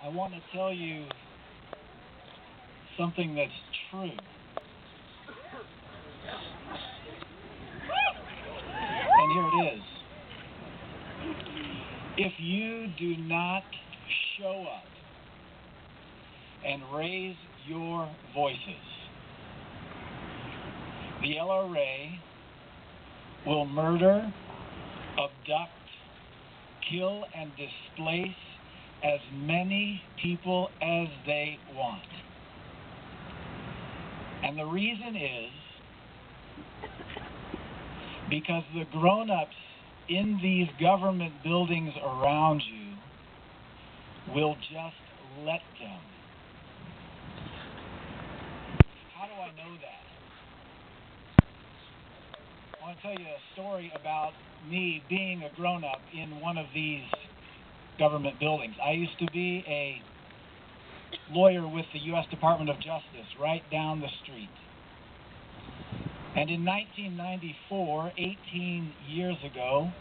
I want to tell you something that's true. And here it is. If you do not show up and raise your voices, the LRA will murder, abduct, kill, and displace as many people as they want. And the reason is because the grown-ups in these government buildings around you will just let them. How do I know that? I want to tell you a story about me being a grown-up in one of these government buildings. I used to be a lawyer with the U.S. Department of Justice right down the street. And in 1994, 18 years ago,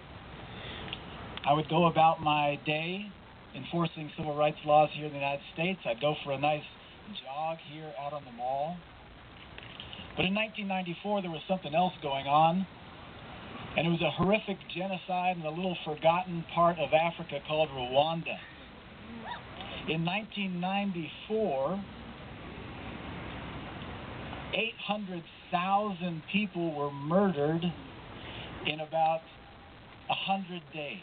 I would go about my day enforcing civil rights laws here in the United States. I'd go for a nice jog here out on the mall. But in 1994, there was something else going on, and it was a horrific genocide in a little forgotten part of Africa called Rwanda. In 1994, 800,000 people were murdered in about 100 days.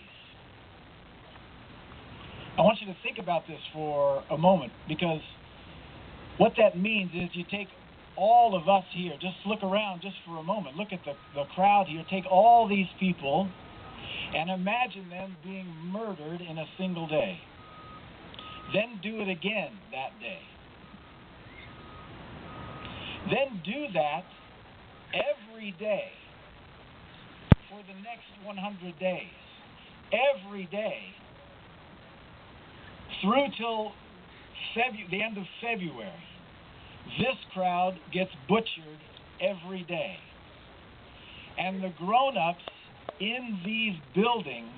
I want you to think about this for a moment, because what that means is you take all of us here, just look around just for a moment, look at the crowd here, take all these people and imagine them being murdered in a single day. Then do it again that day. Then do that every day for the next 100 days. Every day through till the end of February. This crowd gets butchered every day. And the grown-ups in these buildings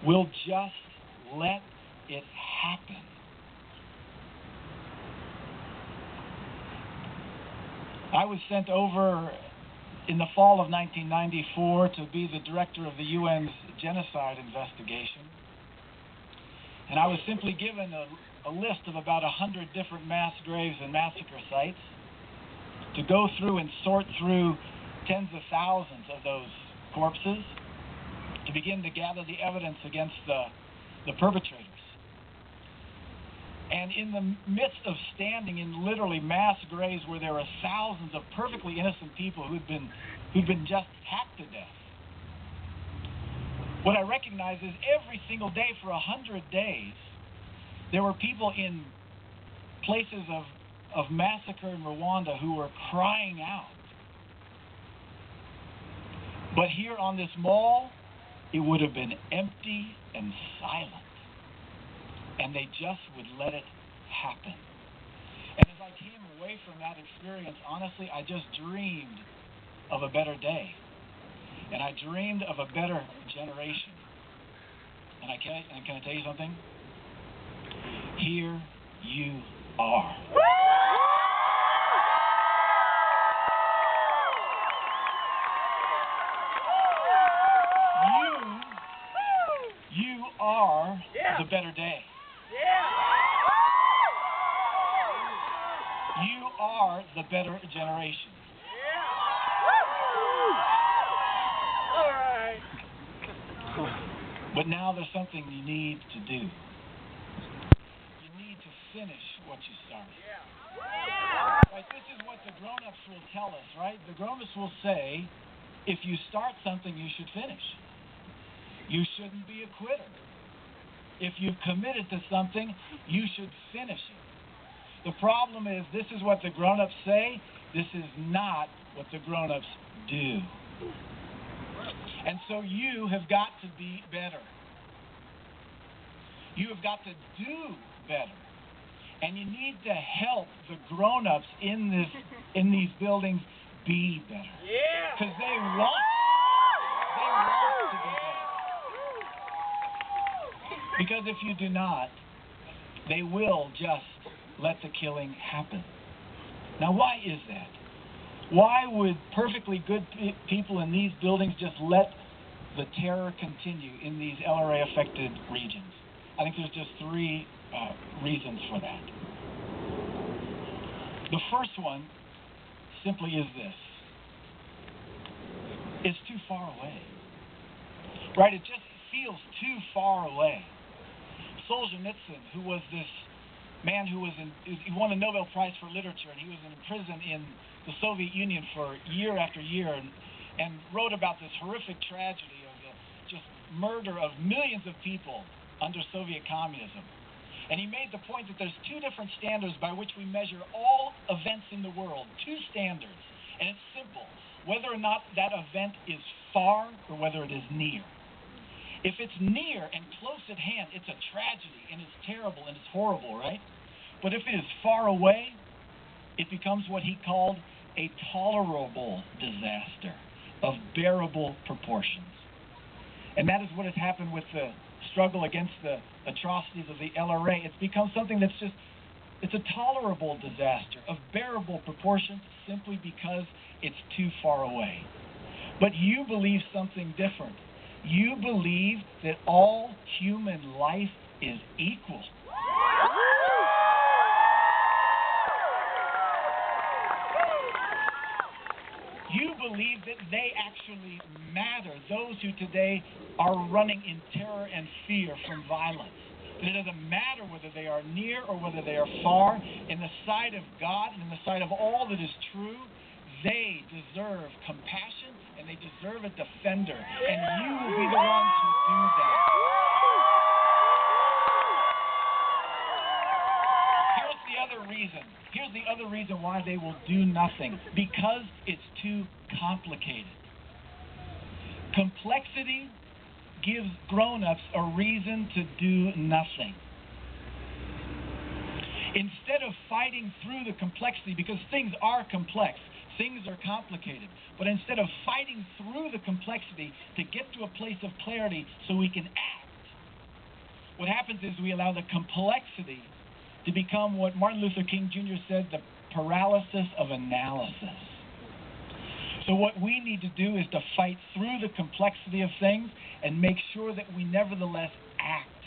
will just let it happen. I was sent over in the fall of 1994 to be the director of the UN's genocide investigation. And I was simply given a list of about 100 different mass graves and massacre sites to go through and sort through tens of thousands of those corpses to begin to gather the evidence against the perpetrators. And in the midst of standing in literally mass graves where there are thousands of perfectly innocent people who'd been just hacked to death, what I recognize is every single day for 100 days, there were people in places of massacre in Rwanda who were crying out. But here on this mall, it would have been empty and silent. And they just would let it happen. And as I came away from that experience, honestly, I just dreamed of a better day. And I dreamed of a better generation. And can I tell you something? Here you are. You are the better day. You are the better generation. But now there's something you need to do. You need to finish what you started. Right, this is what the grown-ups will tell us, right? The grown-ups will say, if you start something, you should finish. You shouldn't be a quitter. If you've committed to something, you should finish it. The problem is, this is what the grown-ups say. This is not what the grown-ups do. And so you have got to be better. You have got to do better. And you need to help the grown-ups in these buildings be better. Because they want to be better. Because if you do not, They will just let the killing happen. Now, why is that? Why would perfectly good people in these buildings just let the terror continue in these LRA-affected regions? I think there's just three reasons for that. The first one simply is this. It's too far away. Right? It just feels too far away. Solzhenitsyn, who was this man who he won a Nobel Prize for Literature, and he was in prison in the Soviet Union for year after year, and wrote about this horrific tragedy of the just murder of millions of people under Soviet communism. And he made the point that there's two different standards by which we measure all events in the world. Two standards. And it's simple. Whether or not that event is far or whether it is near. If it's near and close at hand, it's a tragedy, and it's terrible, and it's horrible, right? But if it is far away, it becomes what he called a tolerable disaster of bearable proportions. And that is what has happened with the struggle against the atrocities of the LRA. It's become something that's just, it's a tolerable disaster of bearable proportions simply because it's too far away. But you believe something different. You believe that all human life is equal. You believe that they actually matter, those who today are running in terror and fear from violence. That it doesn't matter whether they are near or whether they are far. In the sight of God and in the sight of all that is true, they deserve compassion and they deserve a defender. And you will be the ones who do that. Here's the other reason why they will do nothing. Because it's too complicated. Complexity gives grown-ups a reason to do nothing. Instead of fighting through the complexity, because things are complex, things are complicated, but instead of fighting through the complexity to get to a place of clarity so we can act, what happens is we allow the complexity to become what Martin Luther King Jr. said, the paralysis of analysis. So what we need to do is to fight through the complexity of things and make sure that we nevertheless act.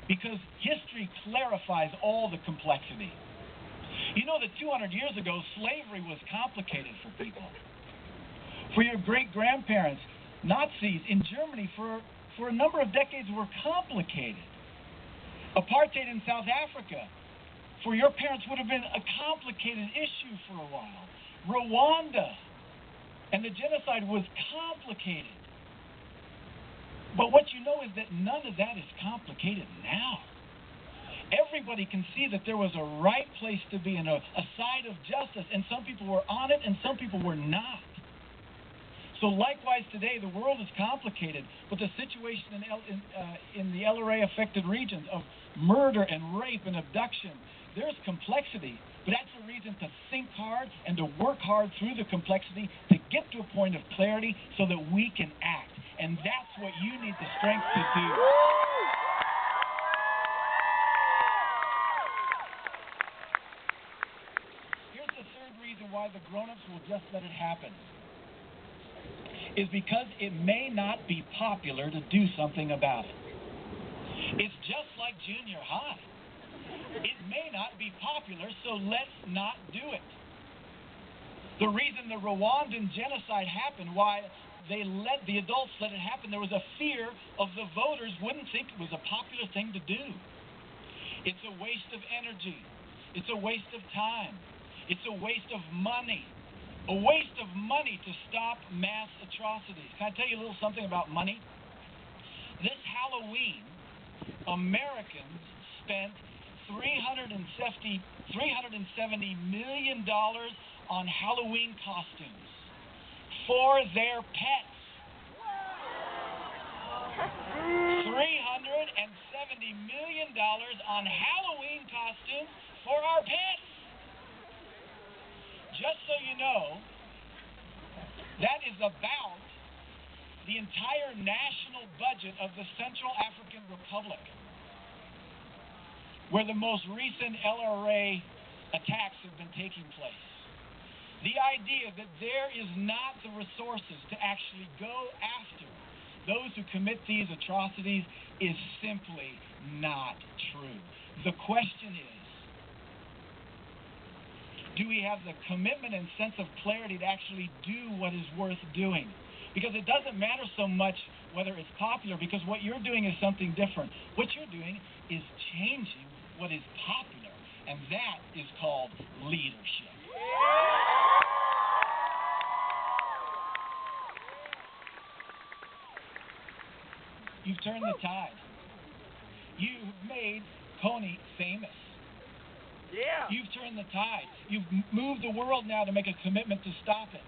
Because history clarifies all the complexity. You know that 200 years ago, slavery was complicated for people. For your great-grandparents, Nazis in Germany for a number of decades were complicated. Apartheid in South Africa, for your parents, would have been a complicated issue for a while. Rwanda and the genocide was complicated. But what you know is that none of that is complicated now. Everybody can see that there was a right place to be and a side of justice, and some people were on it and some people were not. So likewise today, the world is complicated, but the situation in the LRA-affected regions of murder and rape and abduction, there's complexity, but that's a reason to think hard and to work hard through the complexity to get to a point of clarity so that we can act. And that's what you need the strength to do. Here's the third reason why the grown-ups will just let it happen. Is because it may not be popular to do something about it. It's just like junior high. It may not be popular, so let's not do it. The reason the Rwandan genocide happened, why the adults let it happen, there was a fear of the voters wouldn't think it was a popular thing to do. It's a waste of energy. It's a waste of time. It's a waste of money. A waste of money to stop mass atrocities. Can I tell you a little something about money? This Halloween, Americans spent $370 million on Halloween costumes for their pets. $370 million on Halloween costumes for our pets. Just so you know, that is about the entire national budget of the Central African Republic. where the most recent LRA attacks have been taking place. The idea that there is not the resources to actually go after those who commit these atrocities is simply not true. The question is, do we have the commitment and sense of clarity to actually do what is worth doing? Because it doesn't matter so much whether it's popular, because what you're doing is something different. What you're doing is changing what is popular, and that is called leadership. You've turned the tide. You've made Coney famous. Yeah. You've turned the tide. You've moved the world now to make a commitment to stop it.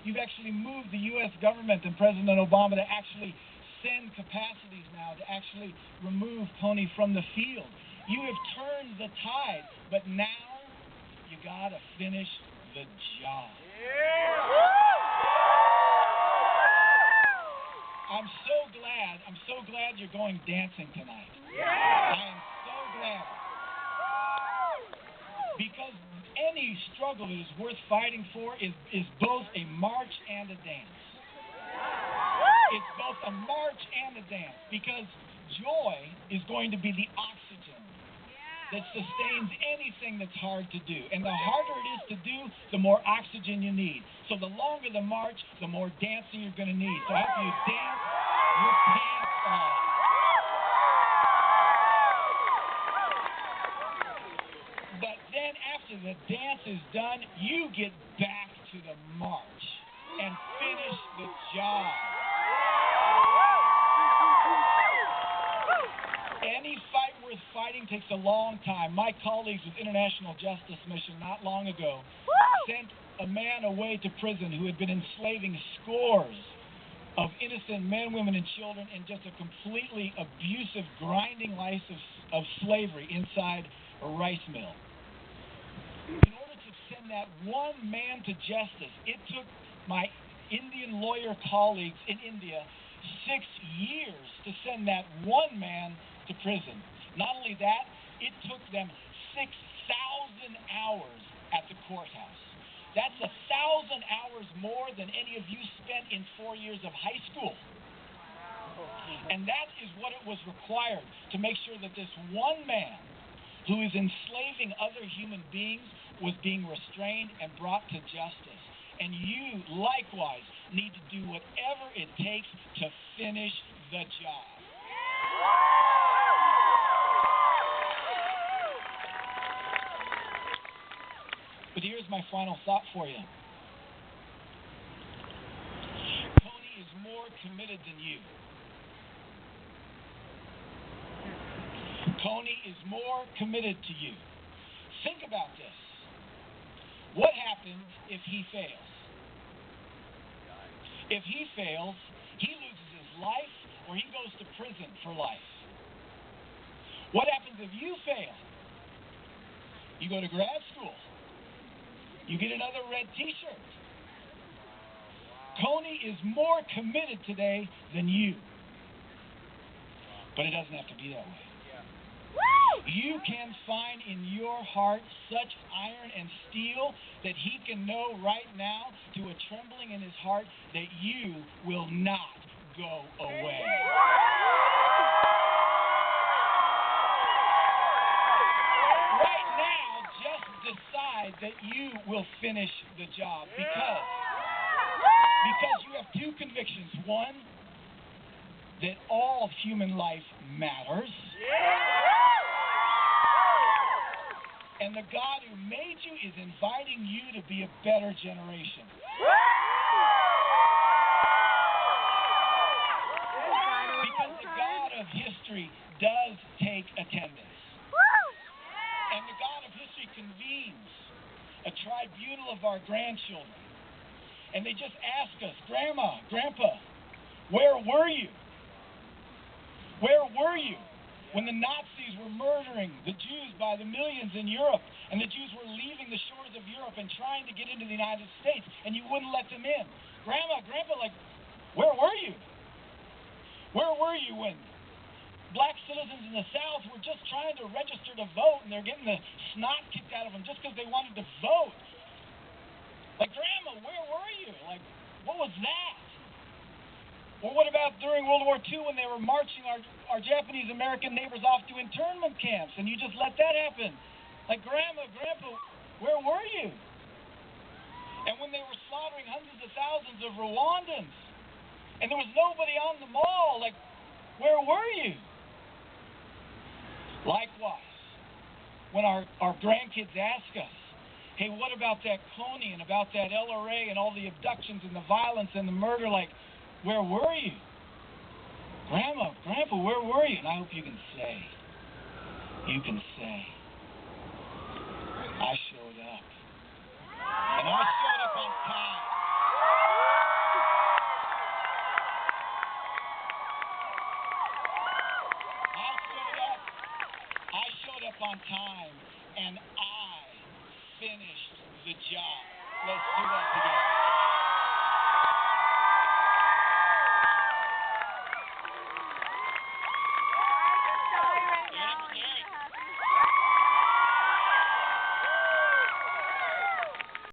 You've actually moved the U.S. government and President Obama to actually send capacities now to actually remove Coney from the field. You have turned the tide, but now you gotta finish the job. Yeah. I'm so glad you're going dancing tonight. Yeah. I am so glad. Because any struggle that is worth fighting for is both a march and a dance. It's both a march and a dance, because joy is going to be the oxygen that sustains anything that's hard to do. And the harder it is to do, the more oxygen you need. So the longer the march, the more dancing you're going to need. So after you dance your pants off. But then after the dance is done, you get back to the march and finish the job. Any fight worth fighting takes a long time. My colleagues with International Justice Mission not long ago sent a man away to prison who had been enslaving scores of innocent men, women, and children in just a completely abusive, grinding life of slavery inside a rice mill. In order to send that one man to justice, it took my Indian lawyer colleagues in India 6 years to send that one man to prison. Not only that, it took them 6,000 hours at the courthouse. That's 1,000 hours more than any of you spent in 4 years of high school. And that is what it was required to make sure that this one man who is enslaving other human beings was being restrained and brought to justice. And you, likewise, need to do whatever it takes to finish the job. But here's my final thought for you. Coney is more committed than you. Coney is more committed to you. Think about this. What happens if he fails? If he fails, he loses his life or he goes to prison for life. What happens if you fail? You go to grad school. You get another red t-shirt. Coney is more committed today than you. But it doesn't have to be that way. You can find in your heart such iron and steel that he can know right now, to a trembling in his heart, that you will not go away. Right now, just decide that you will finish the job, because you have two convictions. One, that all human life matters. And the God who made you is inviting you to be a better generation. Because the God of history does take attendance. And the God of history convenes a tribunal of our grandchildren. And they just ask us, Grandma, Grandpa, where were you? Where were you when the Nazis were murdering the Jews by the millions in Europe, and the Jews were leaving the shores of Europe and trying to get into the United States, and you wouldn't let them in? Grandma, Grandpa, like, where were you? Where were you when black citizens in the South were just trying to register to vote, and they're getting the snot kicked out of them just because they wanted to vote. Like, Grandma, where were you? Like, what was that? Or what about during World War II when they were marching our Japanese American neighbors off to internment camps, and you just let that happen? Like, Grandma, Grandpa, where were you? And when they were slaughtering hundreds of thousands of Rwandans, and there was nobody on the mall, like, where were you? Likewise, when our grandkids ask us, hey, what about that Coney and about that LRA and all the abductions and the violence and the murder, like, where were you? Grandma, Grandpa, where were you? And I hope you can say, I showed up. And I showed up on time. I showed up on time, and I finished the job. Let's do that together.